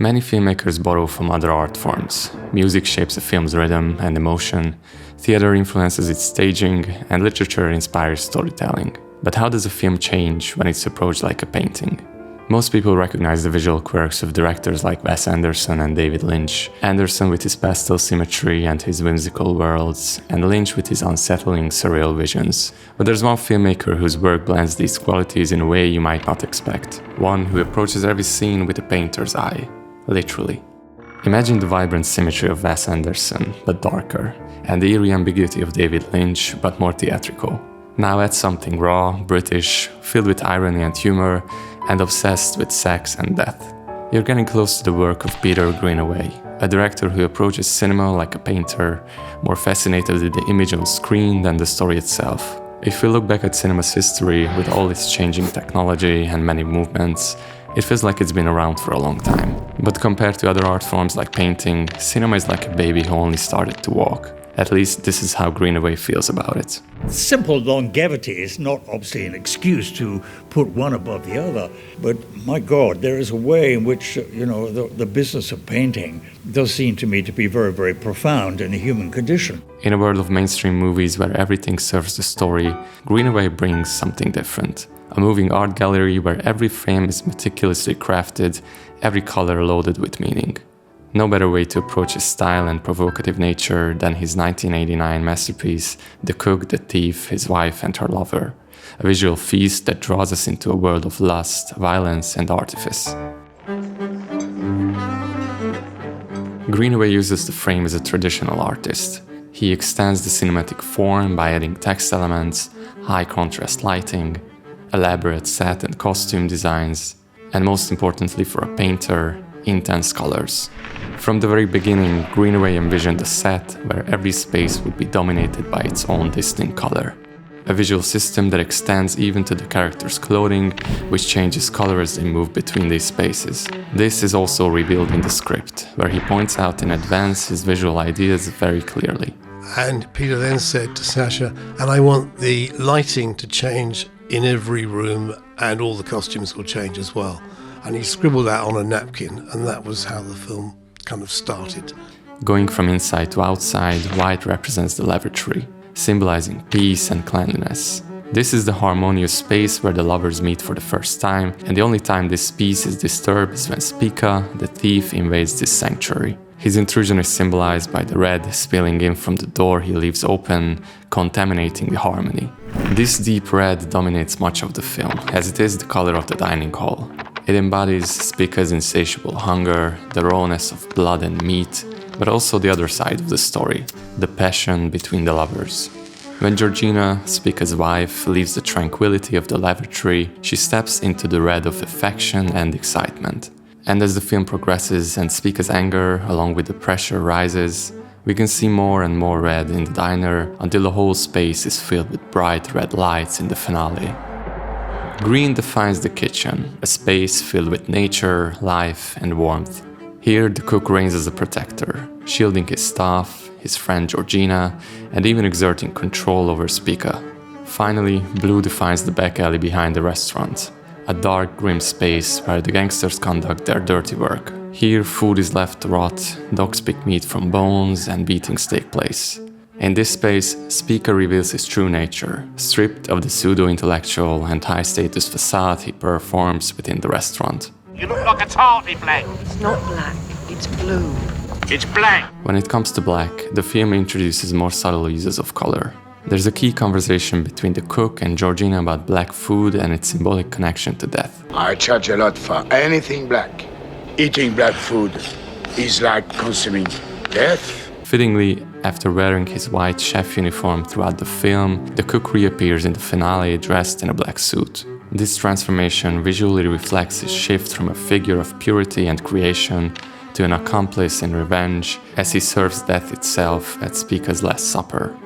Many filmmakers borrow from other art forms. Music shapes a film's rhythm and emotion, theater influences its staging, and literature inspires storytelling. But how does a film change when it's approached like a painting? Most people recognize the visual quirks of directors like Wes Anderson and David Lynch. Anderson with his pastel symmetry and his whimsical worlds, and Lynch with his unsettling, surreal visions. But there's one filmmaker whose work blends these qualities in a way you might not expect. One who approaches every scene with a painter's eye. Literally. Imagine the vibrant symmetry of Wes Anderson, but darker, and the eerie ambiguity of David Lynch, but more theatrical. Now add something raw, British, filled with irony and humor, and obsessed with sex and death. You're getting close to the work of Peter Greenaway, a director who approaches cinema like a painter, more fascinated with the image on screen than the story itself. If we look back at cinema's history, with all its changing technology and many movements, it feels like it's been around for a long time. But compared to other art forms like painting, cinema is like a baby who only started to walk. At least this is how Greenaway feels about it. Simple longevity is not obviously an excuse to put one above the other, but my God, there is a way in which, the business of painting does seem to me to be very, very profound in the human condition. In a world of mainstream movies where everything serves the story, Greenaway brings something different. A moving art gallery where every frame is meticulously crafted, every color loaded with meaning. No better way to approach his style and provocative nature than his 1989 masterpiece, The Cook, the Thief, His Wife and Her Lover, a visual feast that draws us into a world of lust, violence and artifice. Greenaway uses the frame as a traditional artist. He extends the cinematic form by adding text elements, high contrast lighting, elaborate set and costume designs, and most importantly for a painter, intense colors. From the very beginning, Greenaway envisioned a set where every space would be dominated by its own distinct color. A visual system that extends even to the characters' clothing, which changes color as they move between these spaces. This is also revealed in the script, where he points out in advance his visual ideas very clearly. And Peter then said to Sacha, and I want the lighting to change in every room and all the costumes will change as well. And he scribbled that on a napkin, and that was how the film kind of started. Going from inside to outside, white represents the lavatory, symbolizing peace and cleanliness. This is the harmonious space where the lovers meet for the first time, and the only time this peace is disturbed is when Spica, the thief, invades this sanctuary. His intrusion is symbolized by the red spilling in from the door he leaves open, contaminating the harmony. This deep red dominates much of the film, as it is the color of the dining hall. It embodies Spica's insatiable hunger, the rawness of blood and meat, but also the other side of the story, the passion between the lovers. When Georgina, Spica's wife, leaves the tranquility of the lavatory, she steps into the red of affection and excitement. And as the film progresses and Spica's anger, along with the pressure, rises, we can see more and more red in the diner until the whole space is filled with bright red lights in the finale. Green defines the kitchen, a space filled with nature, life, and warmth. Here, the cook reigns as a protector, shielding his staff, his friend Georgina, and even exerting control over Spica. Finally, blue defines the back alley behind the restaurant, a dark, grim space where the gangsters conduct their dirty work. Here, food is left to rot, dogs pick meat from bones, and beatings take place. In this space, Spica reveals his true nature, stripped of the pseudo-intellectual and high-status facade he performs within the restaurant. You look like a tarty black. It's not black, it's blue. It's black. When it comes to black, the film introduces more subtle uses of color. There's a key conversation between the cook and Georgina about black food and its symbolic connection to death. I charge a lot for anything black. Eating black food is like consuming death. Fittingly, after wearing his white chef uniform throughout the film, the cook reappears in the finale dressed in a black suit. This transformation visually reflects his shift from a figure of purity and creation to an accomplice in revenge as he serves death itself at Spica's Last Supper.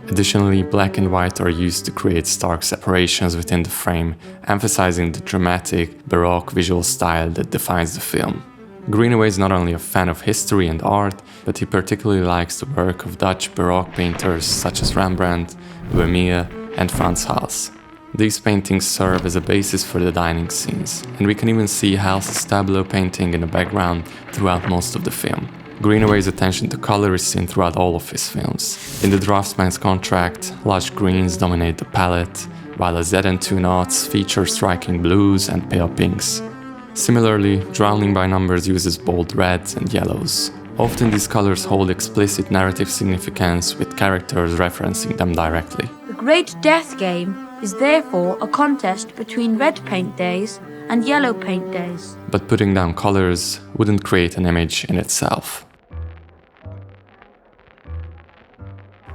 Additionally, black and white are used to create stark separations within the frame, emphasizing the dramatic, baroque visual style that defines the film. Greenaway is not only a fan of history and art, but he particularly likes the work of Dutch Baroque painters such as Rembrandt, Vermeer, and Frans Hals. These paintings serve as a basis for the dining scenes, and we can even see Hal's tableau painting in the background throughout most of the film. Greenaway's attention to color is seen throughout all of his films. In The Draftsman's Contract, lush greens dominate the palette, while A Z and Two Knots feature striking blues and pale pinks. Similarly, Drowning by Numbers uses bold reds and yellows. Often these colors hold explicit narrative significance, with characters referencing them directly. The Great Death Game is therefore a contest between red paint days and yellow paint days. But putting down colors wouldn't create an image in itself.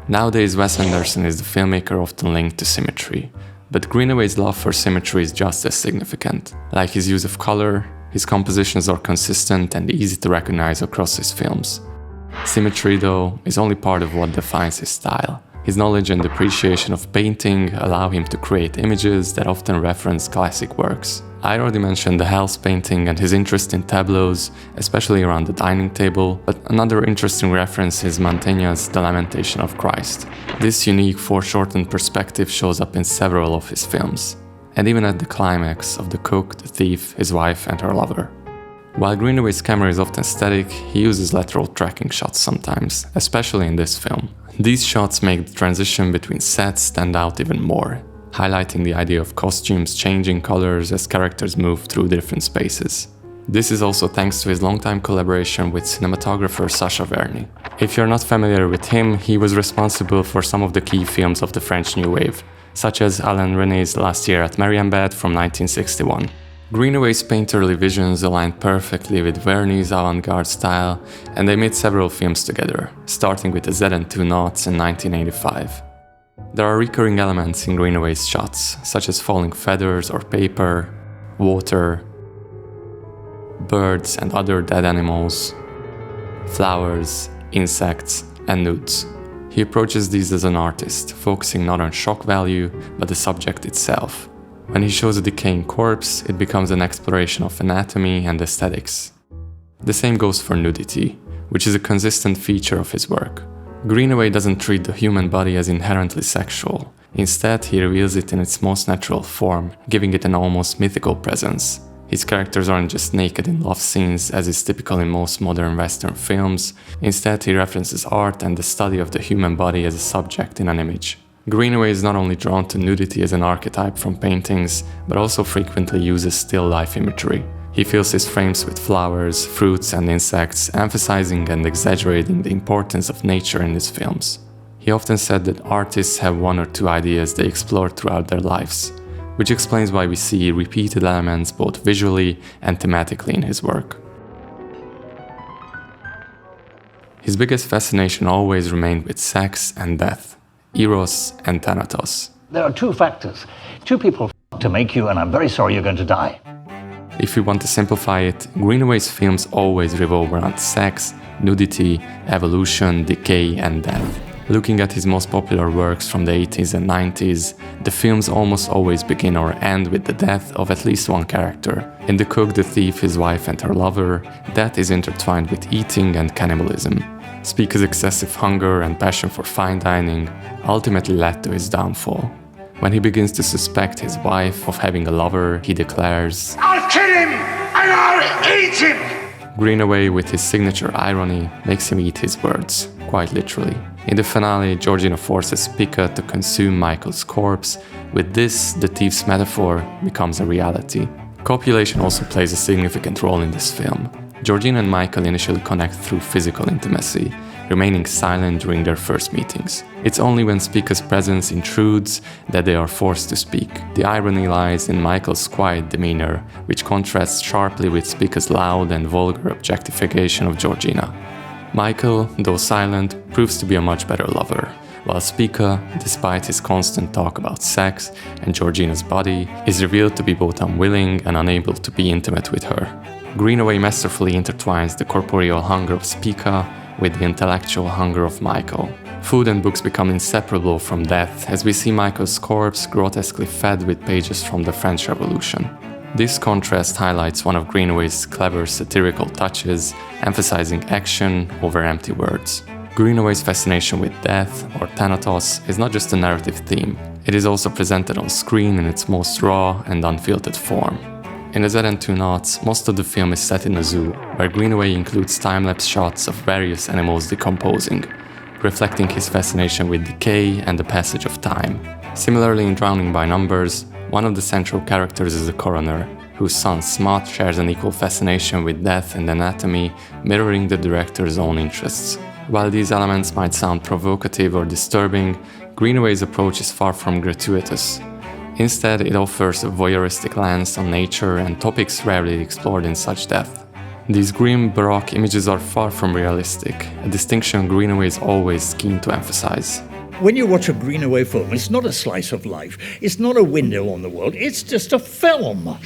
Nowadays, Wes Anderson is the filmmaker often linked to symmetry, but Greenaway's love for symmetry is just as significant. Like his use of color, his compositions are consistent and easy to recognize across his films. Symmetry, though, is only part of what defines his style. His knowledge and appreciation of painting allow him to create images that often reference classic works. I already mentioned the Hell's painting and his interest in tableaus, especially around the dining table, but another interesting reference is Mantegna's The Lamentation of Christ. This unique foreshortened perspective shows up in several of his films, and even at the climax of The Cook, the Thief, his wife and her lover. While Greenaway's camera is often static, he uses lateral tracking shots sometimes, especially in this film. These shots make the transition between sets stand out even more, highlighting the idea of costumes changing colors as characters move through different spaces. This is also thanks to his longtime collaboration with cinematographer Sacha Vierny. If you're not familiar with him, he was responsible for some of the key films of the French New Wave, such as Alain René's Last Year at Marienbad from 1961. Greenaway's painterly visions aligned perfectly with Vierny's avant-garde style, and they made several films together, starting with A Z and Two Knots in 1985. There are recurring elements in Greenaway's shots, such as falling feathers or paper, water, birds and other dead animals, flowers, insects, and nudes. He approaches these as an artist, focusing not on shock value, but the subject itself. When he shows a decaying corpse, it becomes an exploration of anatomy and aesthetics. The same goes for nudity, which is a consistent feature of his work. Greenaway doesn't treat the human body as inherently sexual. Instead, he reveals it in its most natural form, giving it an almost mythical presence. His characters aren't just naked in love scenes, as is typical in most modern Western films. Instead, he references art and the study of the human body as a subject in an image. Greenaway is not only drawn to nudity as an archetype from paintings, but also frequently uses still life imagery. He fills his frames with flowers, fruits, and insects, emphasizing and exaggerating the importance of nature in his films. He often said that artists have one or two ideas they explore throughout their lives, which explains why we see repeated elements both visually and thematically in his work. His biggest fascination always remained with sex and death. Eros and Thanatos. There are two factors. Two people to make you, and I'm very sorry you're going to die. If we want to simplify it, Greenaway's films always revolve around sex, nudity, evolution, decay, and death. Looking at his most popular works from the 80s and 90s, the films almost always begin or end with the death of at least one character. In The Cook, the Thief, his wife, and her lover, death is intertwined with eating and cannibalism. Spica's excessive hunger and passion for fine dining ultimately led to his downfall. When he begins to suspect his wife of having a lover, he declares, I'll kill him and I'll eat him! Greenaway, with his signature irony, makes him eat his words, quite literally. In the finale, Georgina forces Spica to consume Michael's corpse. With this, the thief's metaphor becomes a reality. Copulation also plays a significant role in this film. Georgina and Michael initially connect through physical intimacy, remaining silent during their first meetings. It's only when Spica's presence intrudes that they are forced to speak. The irony lies in Michael's quiet demeanor, which contrasts sharply with Spica's loud and vulgar objectification of Georgina. Michael, though silent, proves to be a much better lover, while Spica, despite his constant talk about sex and Georgina's body, is revealed to be both unwilling and unable to be intimate with her. Greenaway masterfully intertwines the corporeal hunger of Spica with the intellectual hunger of Michael. Food and books become inseparable from death as we see Michael's corpse grotesquely fed with pages from the French Revolution. This contrast highlights one of Greenaway's clever satirical touches, emphasizing action over empty words. Greenaway's fascination with death, or Thanatos, is not just a narrative theme, It is also presented on screen in its most raw and unfiltered form. In the ZN2 Knots, most of the film is set in a zoo, where Greenaway includes time-lapse shots of various animals decomposing, reflecting his fascination with decay and the passage of time. Similarly, in Drowning by Numbers, one of the central characters is a coroner, whose son Smut shares an equal fascination with death and anatomy, mirroring the director's own interests. While these elements might sound provocative or disturbing, Greenaway's approach is far from gratuitous. Instead, it offers a voyeuristic lens on nature and topics rarely explored in such depth. These grim, baroque images are far from realistic, a distinction Greenaway is always keen to emphasize. When you watch a Greenaway film, it's not a slice of life, it's not a window on the world, it's just a film.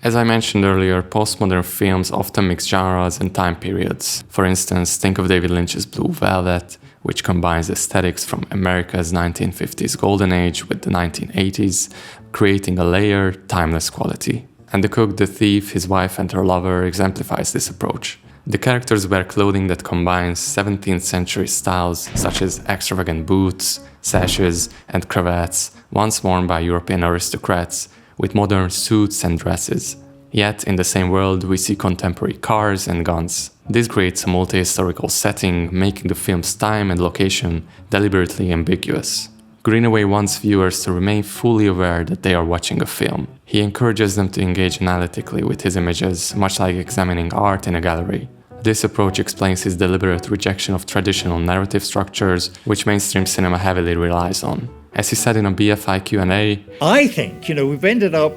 As I mentioned earlier, postmodern films often mix genres and time periods. For instance, think of David Lynch's Blue Velvet, which combines aesthetics from America's 1950s golden age with the 1980s, creating a layered, timeless quality. And The Cook, the thief, his wife and her lover exemplifies this approach. The characters wear clothing that combines 17th century styles such as extravagant boots, sashes and cravats, once worn by European aristocrats, with modern suits and dresses. Yet, in the same world, we see contemporary cars and guns. This creates a multi-historical setting, making the film's time and location deliberately ambiguous. Greenaway wants viewers to remain fully aware that they are watching a film. He encourages them to engage analytically with his images, much like examining art in a gallery. This approach explains his deliberate rejection of traditional narrative structures, which mainstream cinema heavily relies on. As he said in a BFI Q&A, I think, we've ended up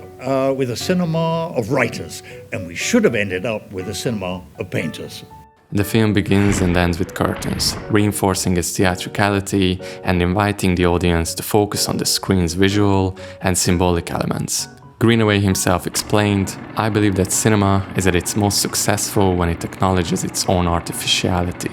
with a cinema of writers, and we should have ended up with a cinema of painters. The film begins and ends with curtains, reinforcing its theatricality and inviting the audience to focus on the screen's visual and symbolic elements. Greenaway himself explained, "I believe that cinema is at its most successful when it acknowledges its own artificiality."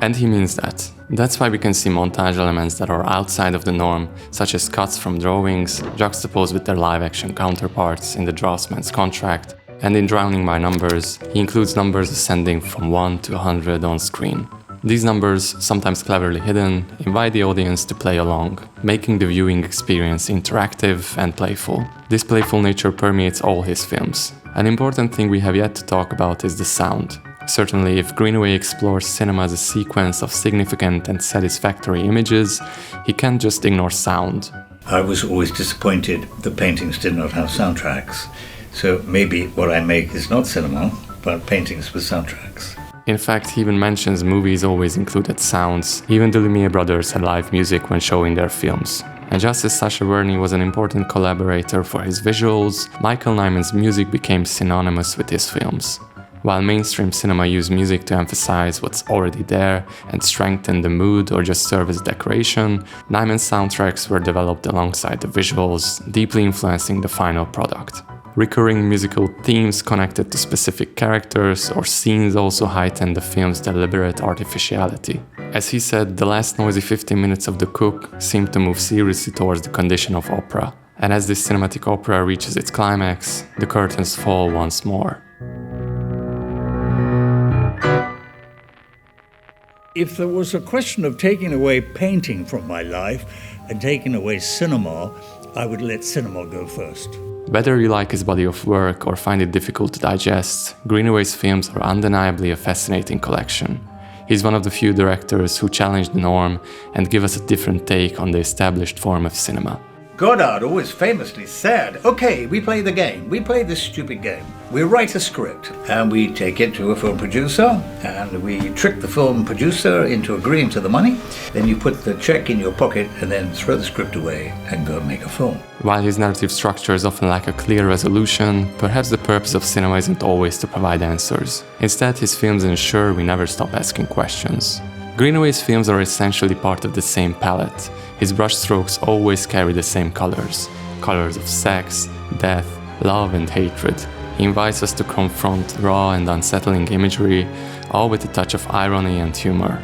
And he means that. That's why we can see montage elements that are outside of the norm, such as cuts from drawings, juxtaposed with their live-action counterparts in The Draftsman's Contract, and in Drowning by Numbers, he includes numbers ascending from 1 to 100 on screen. These numbers, sometimes cleverly hidden, invite the audience to play along, making the viewing experience interactive and playful. This playful nature permeates all his films. An important thing we have yet to talk about is the sound. Certainly, if Greenaway explores cinema as a sequence of significant and satisfactory images, he can't just ignore sound. I was always disappointed the paintings did not have soundtracks. So maybe what I make is not cinema, but paintings with soundtracks. In fact, he even mentions movies always included sounds. Even the Lumiere brothers had live music when showing their films. And just as Sacha Vierny was an important collaborator for his visuals, Michael Nyman's music became synonymous with his films. While mainstream cinema used music to emphasize what's already there and strengthen the mood or just serve as decoration, Nyman's soundtracks were developed alongside the visuals, deeply influencing the final product. Recurring musical themes connected to specific characters or scenes also heightened the film's deliberate artificiality. As he said, the last noisy 15 minutes of The Cook seemed to move seriously towards the condition of opera. And as this cinematic opera reaches its climax, the curtains fall once more. If there was a question of taking away painting from my life and taking away cinema, I would let cinema go first. Whether you like his body of work or find it difficult to digest, Greenaway's films are undeniably a fascinating collection. He's one of the few directors who challenge the norm and give us a different take on the established form of cinema. Godard always famously said, okay, we play the game, we play this stupid game. We write a script and we take it to a film producer and we trick the film producer into agreeing to the money. Then you put the check in your pocket and then throw the script away and go make a film. While his narrative structures often lack a clear resolution, perhaps the purpose of cinema isn't always to provide answers. Instead, his films ensure we never stop asking questions. Greenaway's films are essentially part of the same palette. His brushstrokes always carry the same colors. Colors of sex, death, love and hatred. He invites us to confront raw and unsettling imagery, all with a touch of irony and humor.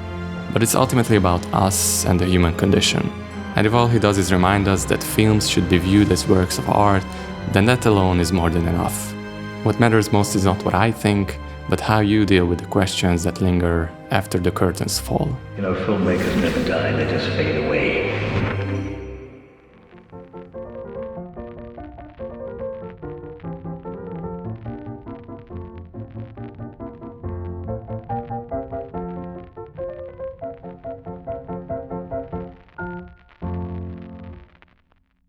But it's ultimately about us and the human condition. And if all he does is remind us that films should be viewed as works of art, then that alone is more than enough. What matters most is not what I think, but how you deal with the questions that linger after the curtains fall. You know, filmmakers never die, they just fade away.